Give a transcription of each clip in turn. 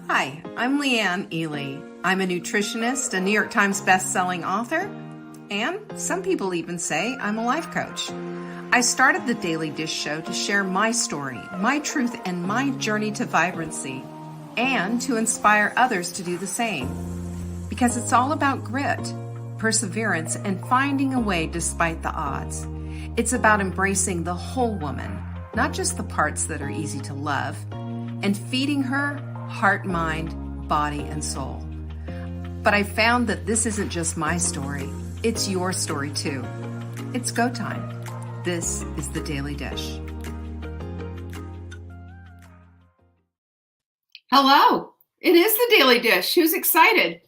Hi, I'm Leanne Ely. I'm a nutritionist, a New York Times best-selling author, and some people even say I'm a life coach. I started the Daily Dish Show to share my story, my truth, and my journey to vibrancy, and to inspire others to do the same. Because it's all about grit, perseverance, and finding a way despite the odds. It's about embracing the whole woman, not just the parts that are easy to love, and feeding her heart, mind, body, and soul. But I found that this isn't just my story, it's your story too. It's go time. This is the Daily Dish. Hello, it is the Daily Dish. Who's excited?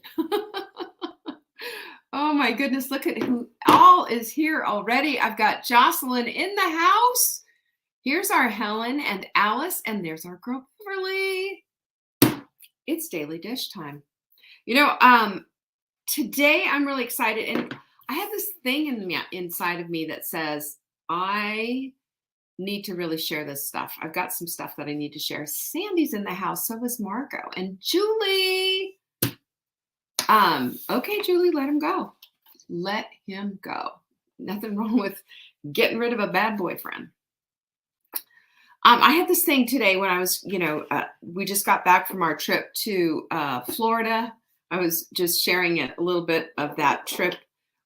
Oh my goodness, look at who all is here already. I've got Jocelyn in the house. Here's our Helen and Alice, and there's our girl Beverly. It's Daily Dish time. Today I'm really excited, and I have this thing inside of me that says I need to really share this stuff. I've got some stuff that I need to share. Sandy's in the house, so is Marco and Julie. Okay, Julie, let him go. Let him go. Nothing wrong with getting rid of a bad boyfriend. I had this thing today when I was, we just got back from our trip to Florida. I was just sharing a little bit of that trip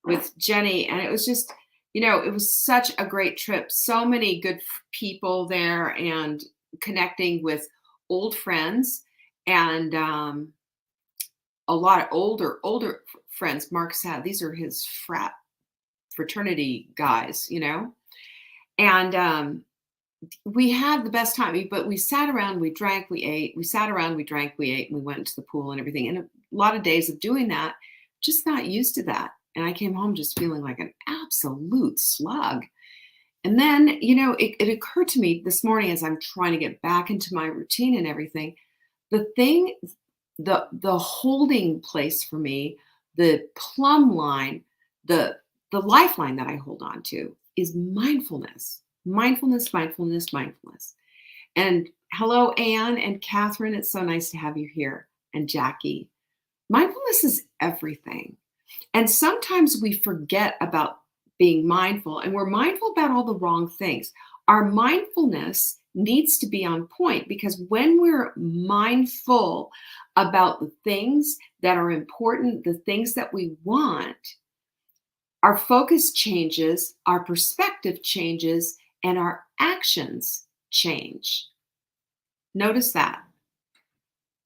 with Jenny, and it was just, it was such a great trip. So many good people there and connecting with old friends and a lot of older friends. Mark's had, these are his fraternity guys, and we had the best time, but we sat around, we drank, we ate, we sat around, we drank, we ate, and we went to the pool and everything. And a lot of days of doing that, just not used to that. And I came home just feeling like an absolute slug. And then, it occurred to me this morning as I'm trying to get back into my routine and everything, the holding place for me, the plumb line, the lifeline that I hold on to is mindfulness. Mindfulness. And hello, Anne and Catherine. It's so nice to have you here. And Jackie. Mindfulness is everything. And sometimes we forget about being mindful, and we're mindful about all the wrong things. Our mindfulness needs to be on point, because when we're mindful about the things that are important, the things that we want, our focus changes, our perspective changes, and our actions change. Notice that.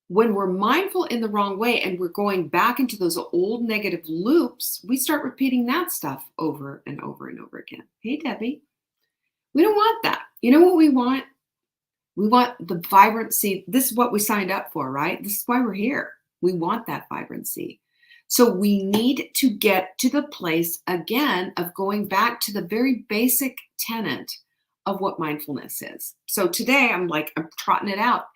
When we're mindful in the wrong way and we're going back into those old negative loops, we start repeating that stuff over and over and over again. Hey, Debbie. We don't want that. You know what we want? We want the vibrancy. This is what we signed up for, right? This is why we're here. We want that vibrancy. So we need to get to the place again of going back to the very basic tenet of what mindfulness is. So today I'm trotting it out,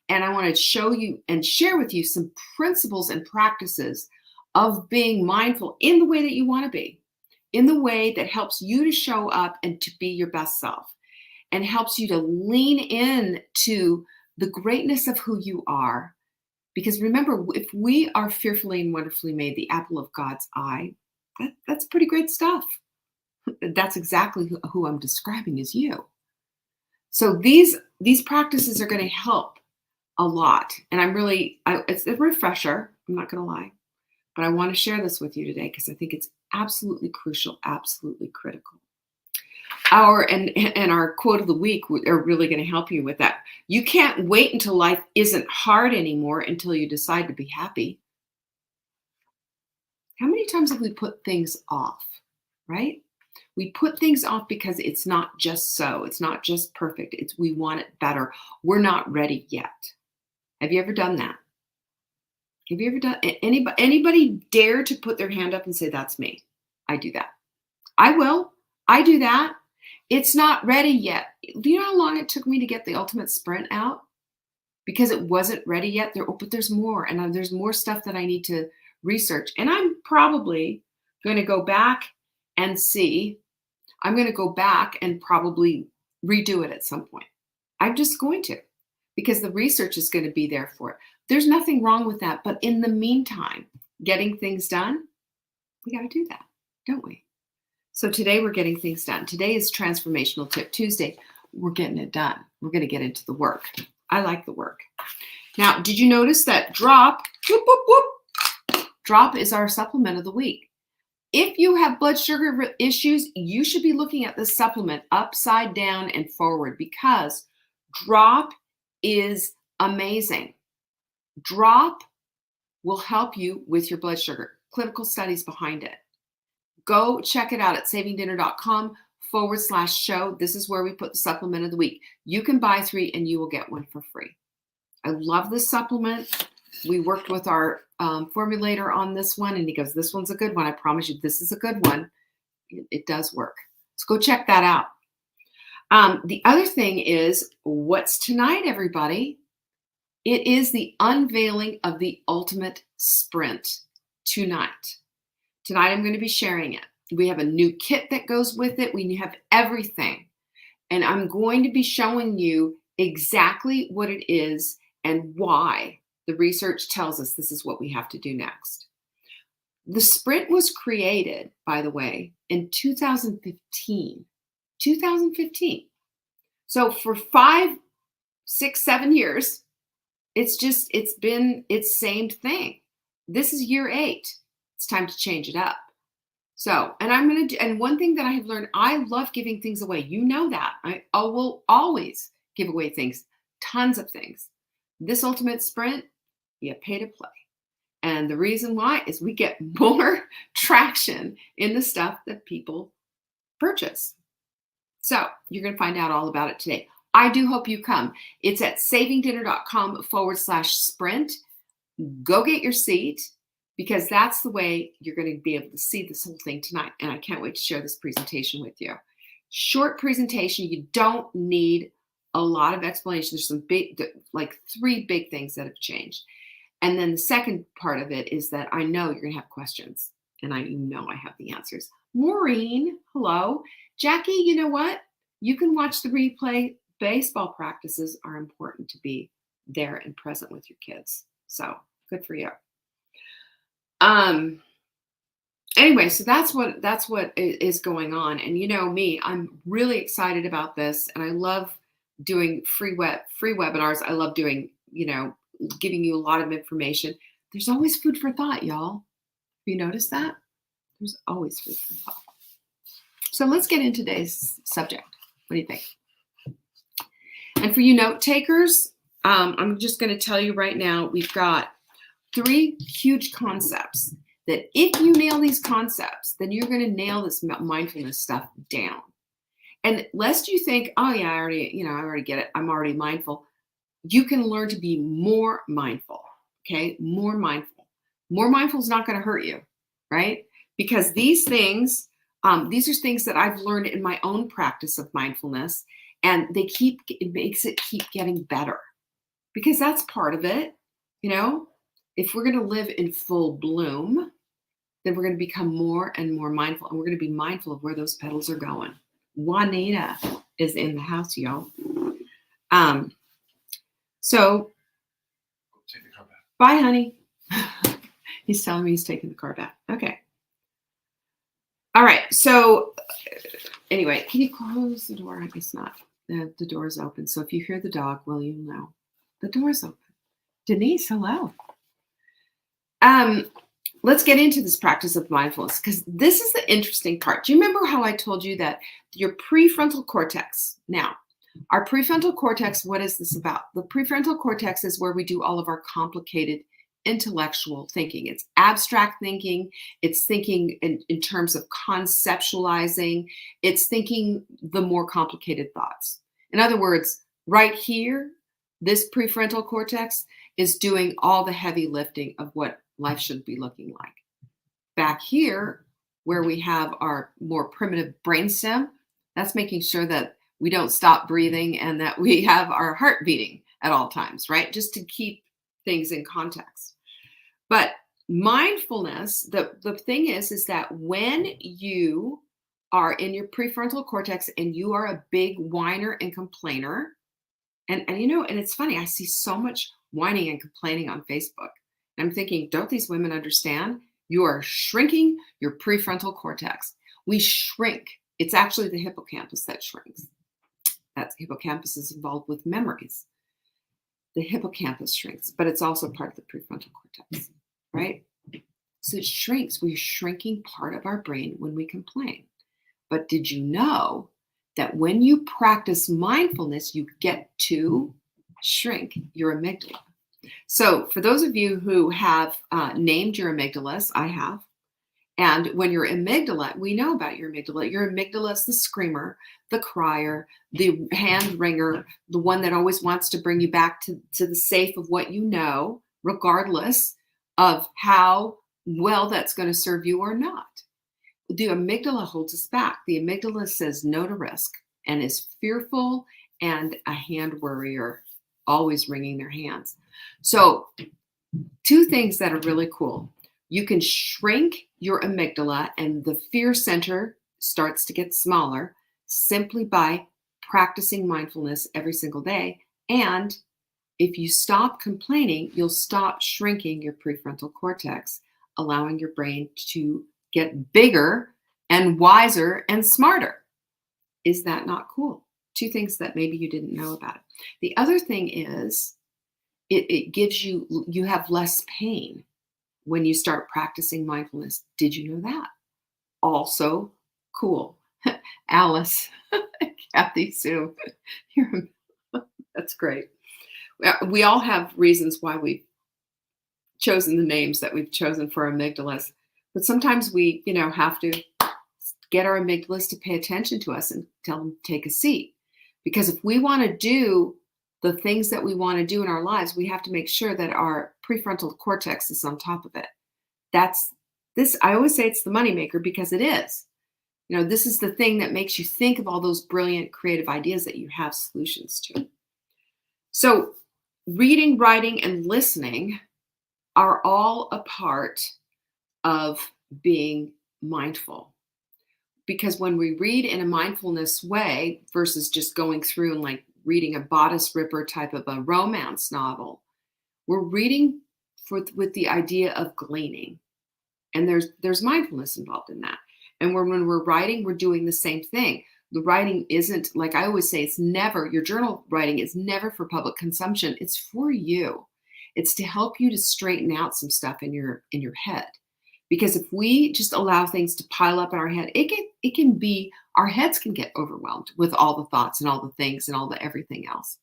and I want to show you and share with you some principles and practices of being mindful in the way that you want to be, in the way that helps you to show up and to be your best self, and helps you to lean in to the greatness of who you are. Because remember, if we are fearfully and wonderfully made, the apple of God's eye, that's pretty great stuff. That's exactly who I'm describing as you. So these practices are going to help a lot. And it's a refresher, I'm not going to lie. But I want to share this with you today because I think it's absolutely crucial, absolutely critical. Our quote of the week are really going to help you with that. You can't wait until life isn't hard anymore until you decide to be happy. How many times have we put things off, right? We put things off because it's not just so. It's not just perfect. We want it better. We're not ready yet. Have you ever done that? Have you ever done anybody dare to put their hand up and say, that's me? I do that. I will. I do that. It's not ready yet. Do you know how long it took me to get the ultimate sprint out? Because it wasn't ready yet. But there's more, and there's more stuff that I need to research. And I'm probably going to go back and see. I'm going to go back and probably redo it at some point. I'm just going to. because the research is going to be there for it. There's nothing wrong with that. But in the meantime, getting things done, we got to do that, don't we? So today we're getting things done. Today is Transformational Tip Tuesday. We're getting it done. We're going to get into the work. I like the work. Now, did you notice that drop, whoop, whoop, whoop, drop is our supplement of the week. If you have blood sugar issues, you should be looking at this supplement upside down and forward, because drop is amazing. Drop will help you with your blood sugar. Clinical studies behind it. Go check it out at savingdinner.com/show. This is where we put the supplement of the week. You can buy 3 and you will get 1 for free. I love this supplement. We worked with our formulator on this one, and he goes, this one's a good one. I promise you, this is a good one. It does work. So go check that out. The other thing is, what's tonight, everybody? It is the unveiling of the ultimate sprint tonight. Tonight, I'm going to be sharing it. We have a new kit that goes with it. We have everything. And I'm going to be showing you exactly what it is and why the research tells us this is what we have to do next. The sprint was created, by the way, in 2015. 2015. So for 5, 6, 7 years, it's been its same thing. This is year 8. It's time to change it up. So, and I'm going to do, and one thing that I have learned, I love giving things away. You know that. I will always give away things, tons of things. This ultimate sprint, you pay to play. And the reason why is we get more traction in the stuff that people purchase. So you're going to find out all about it today. I do hope you come. It's at savingdinner.com/sprint. Go get your seat, because that's the way you're going to be able to see this whole thing tonight. And I can't wait to share this presentation with you. Short presentation. You don't need a lot of explanation. There's some big, like 3 big things that have changed. And then the second part of it is that I know you're going to have questions, and I have the answers. Maureen, hello. Jackie, you know what? You can watch the replay. Baseball practices are important to be there and present with your kids. So good for you. Anyway, so that's what is going on. And you know me, I'm really excited about this, and I love doing free webinars. I love doing, giving you a lot of information. There's always food for thought, y'all. Have you noticed that? There's always food for thought. So let's get into today's subject. What do you think? And for you note takers, I'm just going to tell you right now, we've got 3 huge concepts that if you nail these concepts, then you're going to nail this mindfulness stuff down. And lest you think, oh yeah, I already get it. I'm already mindful. You can learn to be more mindful. Okay. More mindful. More mindful is not going to hurt you, right? Because these things, these are things that I've learned in my own practice of mindfulness, and it makes it keep getting better, because that's part of it. If we're going to live in full bloom, then we're going to become more and more mindful, and we're going to be mindful of where those petals are going. Juanita is in the house, y'all. So take the car back. Bye, honey. He's telling me he's taking the car back. Okay. All right. So anyway, can you close the door? I guess not. The door is open. So if you hear the dog, well, you'll know. The door is open. Denise, hello. Let's get into this practice of mindfulness, because this is the interesting part. Do you remember how I told you that your prefrontal cortex, now, our prefrontal cortex, what is this about? The prefrontal cortex is where we do all of our complicated intellectual thinking. It's abstract thinking. It's thinking in terms of conceptualizing. It's thinking the more complicated thoughts. In other words, right here, this prefrontal cortex is doing all the heavy lifting of what life should be looking like. Back here, where we have our more primitive brainstem, that's making sure that we don't stop breathing and that we have our heart beating at all times, right? Just to keep things in context. But mindfulness, the thing is that when you are in your prefrontal cortex and you are a big whiner and complainer, And it's funny, I see so much whining and complaining on Facebook. And I'm thinking, don't these women understand? You are shrinking your prefrontal cortex. We shrink. It's actually the hippocampus that shrinks. That hippocampus is involved with memories. The hippocampus shrinks, but it's also part of the prefrontal cortex, right? So it shrinks. We're shrinking part of our brain when we complain. But did you know that when you practice mindfulness, you get to shrink your amygdala? So for those of you who have named your amygdalas, I have. And when your amygdala, we know about your amygdala is the screamer, the crier, the hand wringer, the one that always wants to bring you back to the safe of what you know, regardless of how well that's going to serve you or not. The amygdala holds us back. The amygdala says no to risk and is fearful and a hand worrier, always wringing their hands. So two things that are really cool. You can shrink your amygdala and the fear center starts to get smaller simply by practicing mindfulness every single day. And if you stop complaining, you'll stop shrinking your prefrontal cortex, allowing your brain to get bigger and wiser and smarter. Is that not cool? Two things that maybe you didn't know about it. The other thing is it gives you have less pain when you start practicing mindfulness. Did you know that? Also cool. Alice, Kathy Sue, that's great. We all have reasons why we've chosen the names that we've chosen for amygdalas, but sometimes we, have to get our amygdalas to pay attention to us and tell them take a seat. Because if we want to do the things that we want to do in our lives, we have to make sure that our prefrontal cortex is on top of it. That's this. I always say it's the moneymaker because it is. This is the thing that makes you think of all those brilliant creative ideas that you have solutions to. So reading, writing, and listening are all a part of being mindful. Because when we read in a mindfulness way versus just going through and like reading a bodice ripper type of a romance novel, we're reading with the idea of gleaning. And there's mindfulness involved in that. And when we're writing, we're doing the same thing. The writing isn't, like I always say, your journal writing is never for public consumption. It's for you. It's to help you to straighten out some stuff in your head. Because if we just allow things to pile up in our head, our heads can get overwhelmed with all the thoughts and all the things and all the everything else.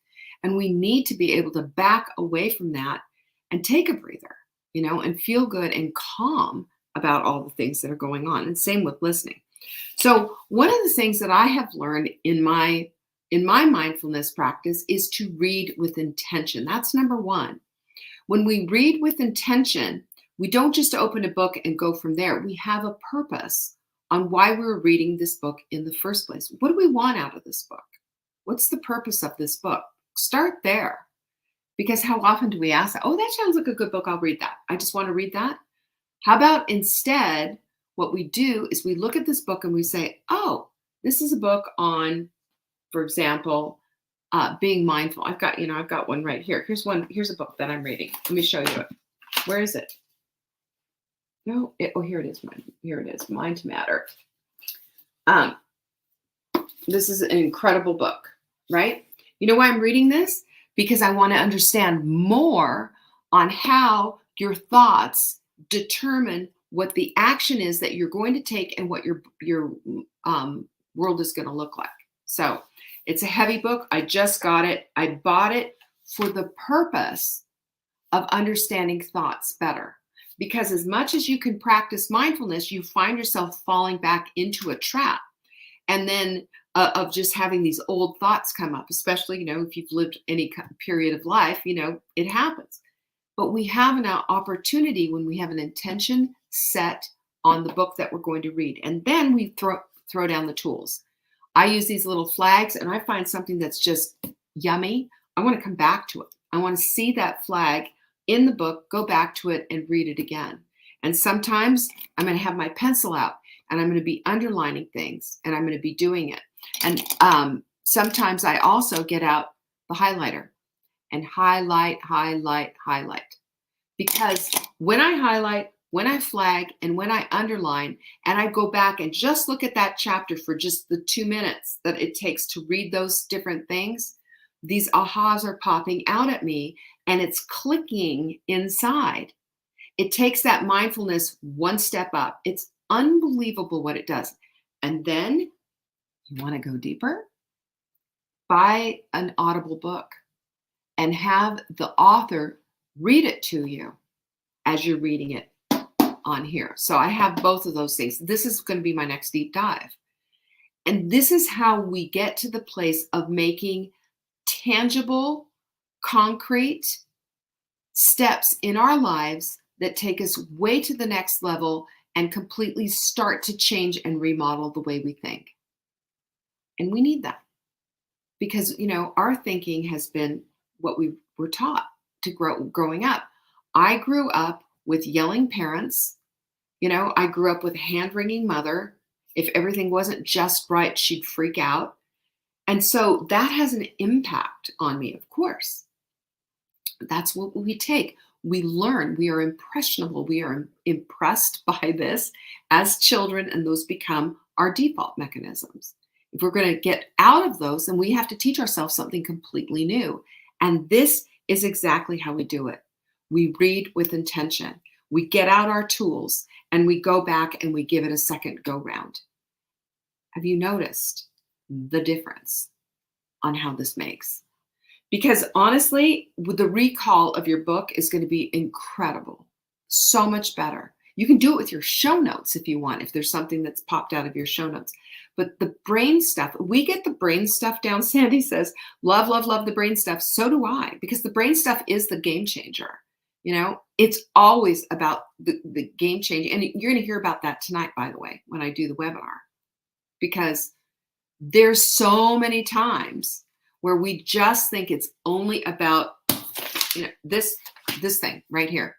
And we need to be able to back away from that and take a breather, and feel good and calm about all the things that are going on. And same with listening. So one of the things that I have learned in my mindfulness practice is to read with intention. That's number one. When we read with intention, we don't just open a book and go from there. We have a purpose on why we're reading this book in the first place. What do we want out of this book? What's the purpose of this book? Start there. Because how often do we ask that? Oh, that sounds like a good book. I'll read that. I just want to read that. How about instead, what we do is we look at this book and we say, oh, this is a book on, for example, being mindful. I've got one right here. Here's a book that I'm reading. Let me show you it. Where is it? No, here it is. Here it is. Mind to Matter. This is an incredible book, right? You know why I'm reading this? Because I want to understand more on how your thoughts determine what the action is that you're going to take and what your world is going to look like. So it's a heavy book. I just got it. I bought it for the purpose of understanding thoughts better. Because as much as you can practice mindfulness, you find yourself falling back into a trap. And then of just having these old thoughts come up, especially, if you've lived any period of life, it happens. But we have an opportunity when we have an intention set on the book that we're going to read. And then we throw down the tools. I use these little flags and I find something that's just yummy. I want to come back to it. I want to see that flag in the book, go back to it and read it again. And sometimes I'm going to have my pencil out and I'm going to be underlining things and I'm going to be doing it. And sometimes I also get out the highlighter and highlight, highlight, highlight. Because when I highlight, when I flag, and when I underline, and I go back and just look at that chapter for just the 2 minutes that it takes to read those different things, these ahas are popping out at me and it's clicking inside. It takes that mindfulness one step up. It's unbelievable what it does. And then you want to go deeper? Buy an Audible book and have the author read it to you as you're reading it on here. So I have both of those things. This is going to be my next deep dive. And this is how we get to the place of making tangible, concrete steps in our lives that take us way to the next level and completely start to change and remodel the way we think. And we need that because, our thinking has been what we were taught to growing up. I grew up with yelling parents. I grew up with a hand-wringing mother. If everything wasn't just right, she'd freak out. And so that has an impact on me, of course. That's what we take. We learn. We are impressionable. We are impressed by this as children, and those become our default mechanisms. If we're going to get out of those, then we have to teach ourselves something completely new. And this is exactly how we do it. We read with intention. We get out our tools and we go back and we give it a second go round. Have you noticed the difference on how this makes? Because honestly, the recall of your book is going to be incredible. So much better. You can do it with your show notes if you want, if there's something that's popped out of your show notes. But the brain stuff, we get the brain stuff down. Sandy says, love, love, love the brain stuff. So do I, because the brain stuff is the game changer. It's always about the game change. And you're going to hear about that tonight, by the way, when I do the webinar, because there's so many times where we just think it's only about, this thing right here.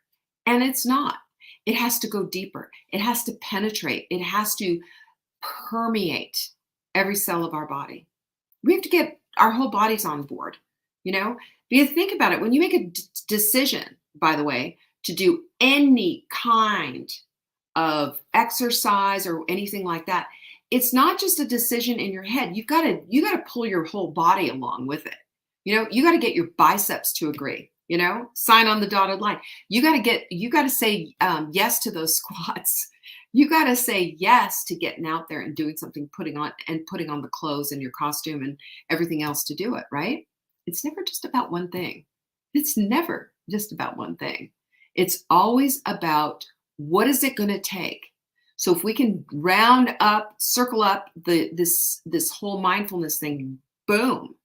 And it's not. It has to go deeper. It has to penetrate. It has to permeate every cell of our body. We have to get our whole bodies on board, because think about it. When you make a decision, by the way, to do any kind of exercise or anything like that, it's not just a decision in your head. You got to pull your whole body along with it. You got to get your biceps to agree, sign on the dotted line. You got to say yes to those squats. You got to say yes to getting out there and doing something, putting on the clothes and your costume and everything else to do it, right? It's never just about one thing. It's never just about one thing. It's always about what is it going to take. So if we can circle up this whole mindfulness thing, boom,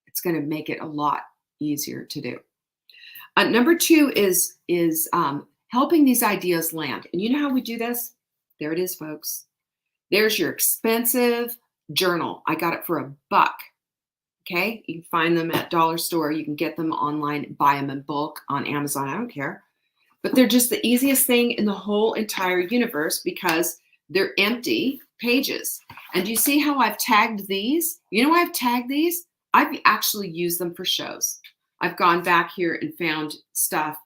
it's going to make it a lot easier to do. Number 2 is helping these ideas land. And you know how we do this? There it is, folks. There's your expensive journal. I got it for $1. Okay, you can find them at dollar store. You can get them online, buy them in bulk on Amazon. I don't care. But they're just the easiest thing in the whole entire universe because they're empty pages. And do you see how I've tagged these? You know why I've tagged these? I've actually used them for shows. I've gone back here and found stuff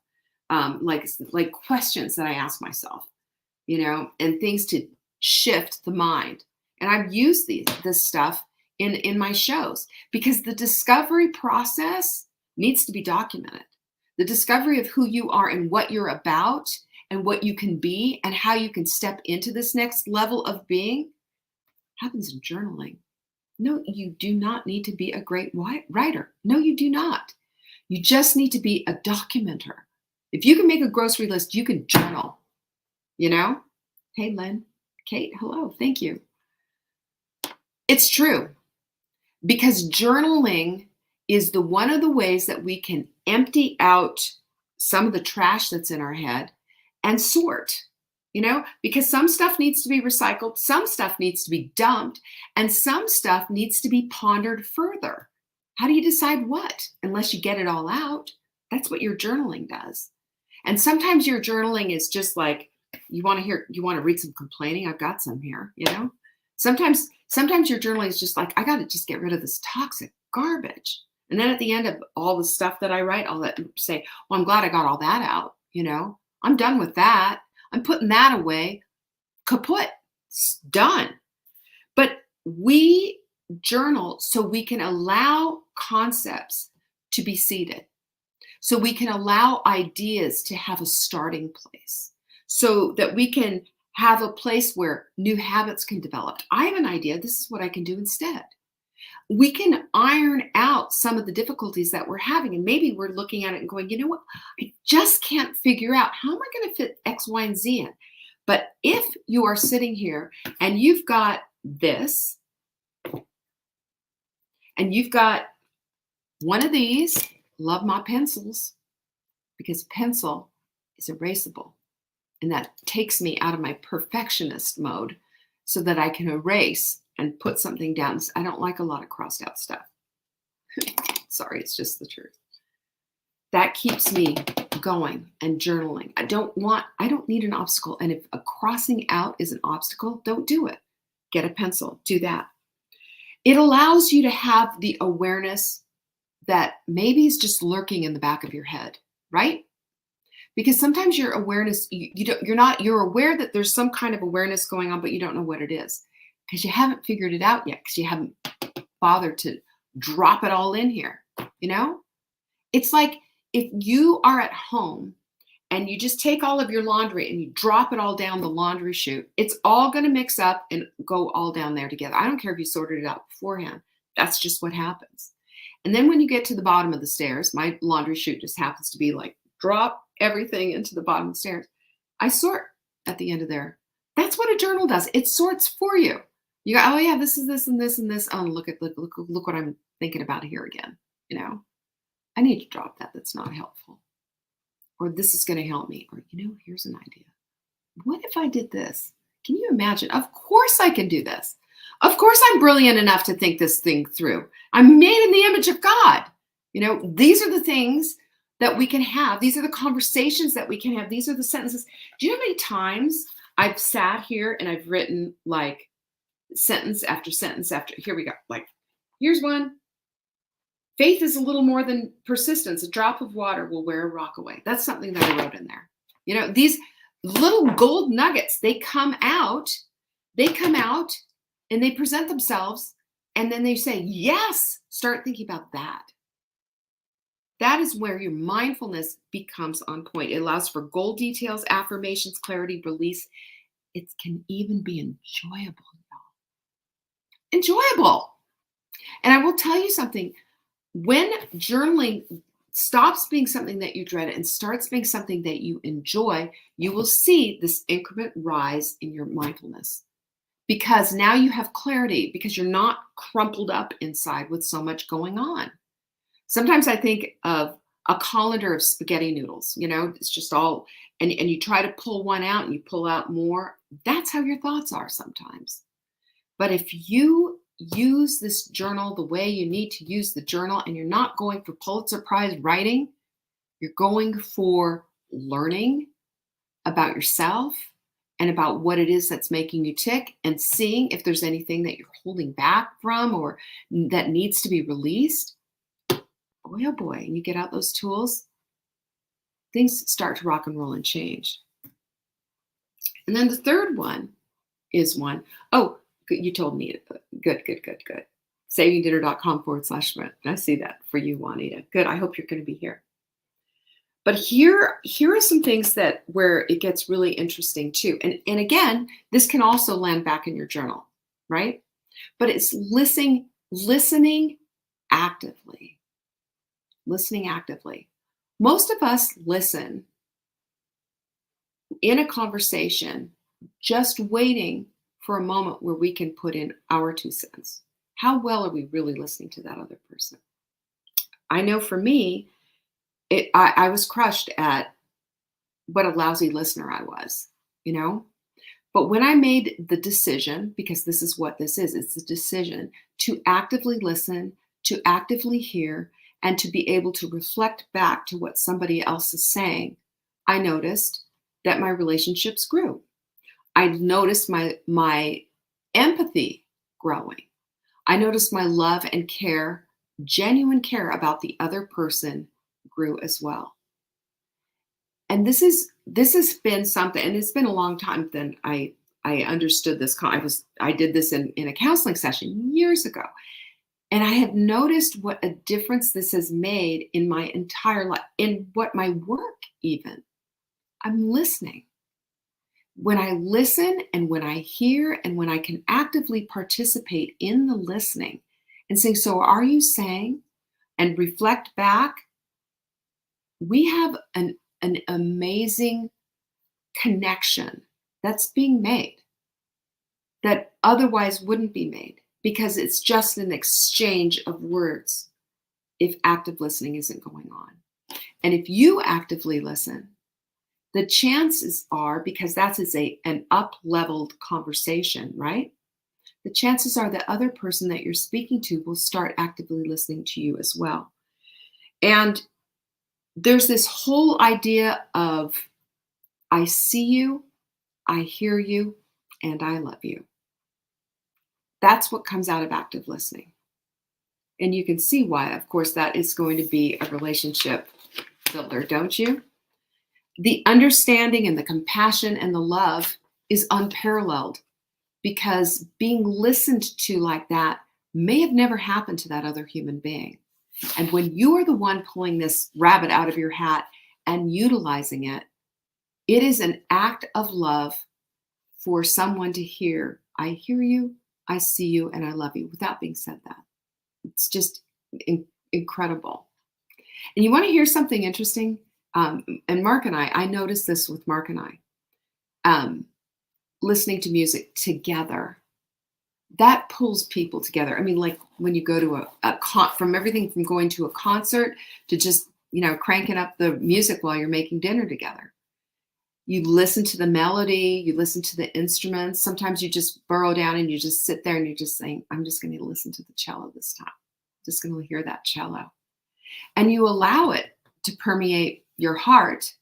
like questions that I ask myself, and things to shift the mind. And I've used this stuff in my shows because the discovery process needs to be documented. The discovery of who you are and what you're about and what you can be and how you can step into this next level of being happens in journaling. No, you do not need to be a great writer. No, you do not. You just need to be a documenter. If you can make a grocery list, you can journal, Hey, Lynn, Kate, hello, thank you. It's true. Because journaling is one of the ways that we can empty out some of the trash that's in our head and sort, because some stuff needs to be recycled, some stuff needs to be dumped, and some stuff needs to be pondered further. How do you decide what? Unless you get it all out. That's what your journaling does. And sometimes your journaling is just like, you want to read some complaining? I've got some here, Sometimes your journaling is just like, I got to just get rid of this toxic garbage. And then at the end of all the stuff that I write, I'll say, well, I'm glad I got all that out. I'm done with that. I'm putting that away. Kaput. It's done. But we journal so we can allow concepts to be seated, so we can allow ideas to have a starting place, so that we can have a place where new habits can develop. I have an idea. This is what I can do instead. We can iron out some of the difficulties that we're having. And maybe we're looking at it and going, you know what? I just can't figure out, how am I going to fit X, Y, and Z in? But if you are sitting here and you've got this, and you've got one of these, love my pencils, because pencil is erasable. And that takes me out of my perfectionist mode so that I can erase and put something down. I don't like a lot of crossed out stuff. Sorry, it's just the truth. That keeps me going and journaling. I don't need an obstacle. And if a crossing out is an obstacle, don't do it. Get a pencil, do that. It allows you to have the awareness that maybe is just lurking in the back of your head, right? Because sometimes your awareness, you're aware that there's some kind of awareness going on, but you don't know what it is because you haven't figured it out yet, because you haven't bothered to drop it all in here. It's like if you are at home and you just take all of your laundry and you drop it all down the laundry chute, it's all going to mix up and go all down there together. I don't care if you sorted it out beforehand. That's just what happens. And then when you get to the bottom of the stairs, my laundry chute just happens to be like, drop everything into the bottom of the stairs. I sort at the end of there. That's what a journal does. It sorts for you. You go, oh yeah, this is this and this and this. Oh, look what I'm thinking about here again. I need to drop that. That's not helpful. Or this is going to help me. Or, here's an idea. What if I did this? Can you imagine? Of course I can do this. Of course I'm brilliant enough to think this thing through. I'm made in the image of God. These are the things that we can have. These are the conversations that we can have. These are the sentences. Do you know how many times I've sat here and I've written like sentence after sentence after, here we go. Like, here's one. Faith is a little more than persistence. A drop of water will wear a rock away. That's something that I wrote in there. These little gold nuggets, they come out and they present themselves, and then they say, yes, start thinking about that. That is where your mindfulness becomes on point. It allows for goal details, affirmations, clarity, release. It can even be enjoyable, y'all. Enjoyable. And I will tell you something. When journaling stops being something that you dread and starts being something that you enjoy, you will see this increment rise in your mindfulness. Because now you have clarity, because you're not crumpled up inside with so much going on. Sometimes I think of a colander of spaghetti noodles, it's just all, and you try to pull one out and you pull out more. That's how your thoughts are sometimes. But if you use this journal the way you need to use the journal, and you're not going for Pulitzer Prize writing, you're going for learning about yourself and about what it is that's making you tick, and seeing if there's anything that you're holding back from or that needs to be released. Boy, oh boy, and you get out those tools, things start to rock and roll and change. And then the third one is oh, you told me. Good. SavingDinner.com/Sprint. I see that for you, Juanita. Good. I hope you're going to be here. But here are some things where it gets really interesting too. And again, this can also land back in your journal, right? But it's listening actively. Listening actively. Most of us listen in a conversation, just waiting for a moment where we can put in our 2 cents. How well are we really listening to that other person? I know for me, I was crushed at what a lousy listener I was, But when I made the decision, because this is what this is, it's the decision to actively listen, to actively hear, and to be able to reflect back to what somebody else is saying, I noticed that my relationships grew. I noticed my empathy growing. I noticed my love and care genuine care about the other person grew as well. And this has been something, and it's been a long time that I understood this. I did this in a counseling session years ago, and I have noticed what a difference this has made in my entire life, in what my work even. I'm listening. When I listen and when I hear and when I can actively participate in the listening and say, so are you saying, and reflect back, we have an amazing connection that's being made that otherwise wouldn't be made, because it's just an exchange of words if active listening isn't going on. And if you actively listen, the chances are, because that's an up-leveled conversation, right? The chances are the other person that you're speaking to will start actively listening to you as well. And there's this whole idea of, I see you, I hear you, and I love you. That's what comes out of active listening. And you can see why, of course, that is going to be a relationship builder, don't you? The understanding and the compassion and the love is unparalleled, because being listened to like that may have never happened to that other human being. And when you are the one pulling this rabbit out of your hat and utilizing it, it is an act of love for someone to hear, I hear you, I see you, and I love you, without being said that. It's just incredible. And you want to hear something interesting? And Mark and I noticed this with Mark and I, listening to music together, that pulls people together. I mean, like when you go to from everything from going to a concert to just, cranking up the music while you're making dinner together. You listen to the melody, you listen to the instruments. Sometimes you just burrow down and you just sit there and you're just saying, I'm just going to listen to the cello this time. Just going to hear that cello. And you allow it to permeate your heart.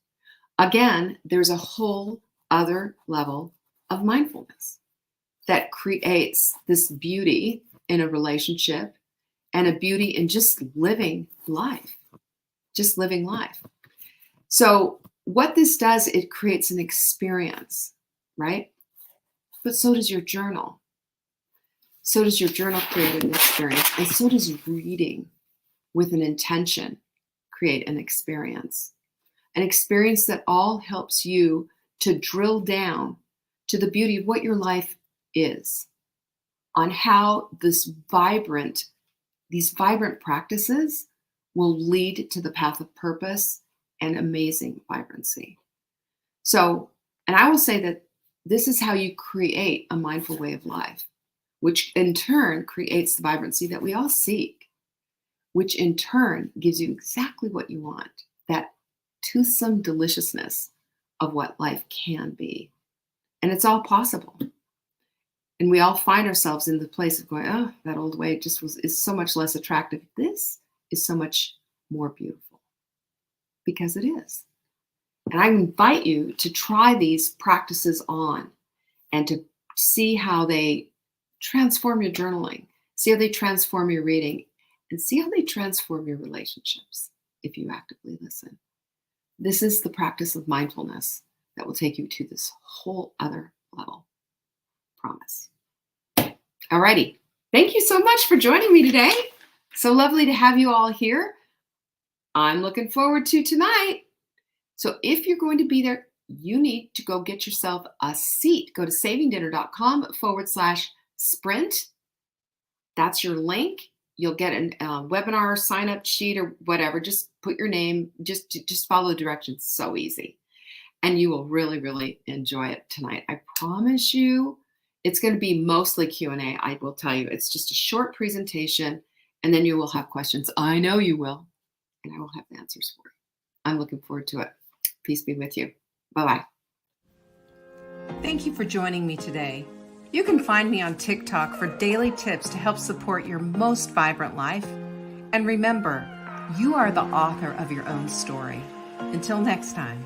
Again, there's a whole other level of mindfulness that creates this beauty in a relationship and a beauty in just living life. So what this does, it creates an experience, right? But so does your journal. So does your journal create an experience, and so does reading with an intention create an experience that all helps you to drill down to the beauty of what your life is, on how these vibrant practices will lead to the path of purpose and amazing vibrancy. So, and I will say that this is how you create a mindful way of life, which in turn creates the vibrancy that we all seek, which in turn gives you exactly what you want, that toothsome deliciousness of what life can be. And it's all possible. And we all find ourselves in the place of going, oh, that old way is so much less attractive. This is so much more beautiful, because it is. And I invite you to try these practices on and to see how they transform your journaling, see how they transform your reading, and see how they transform your relationships if you actively listen. This is the practice of mindfulness that will take you to this whole other level. Promise. Alrighty. Thank you so much for joining me today. So lovely to have you all here. I'm looking forward to tonight. So if you're going to be there, you need to go get yourself a seat. Go to savingdinner.com/sprint. That's your link. You'll get a webinar sign-up sheet or whatever. Just put your name, just follow the directions. So easy. And you will really, really enjoy it tonight. I promise you, it's going to be mostly Q&A. I will tell you, it's just a short presentation, and then you will have questions. I know you will, and I will have the answers for you. I'm looking forward to it. Peace be with you. Bye-bye. Thank you for joining me today. You can find me on TikTok for daily tips to help support your most vibrant life. And remember, you are the author of your own story. Until next time.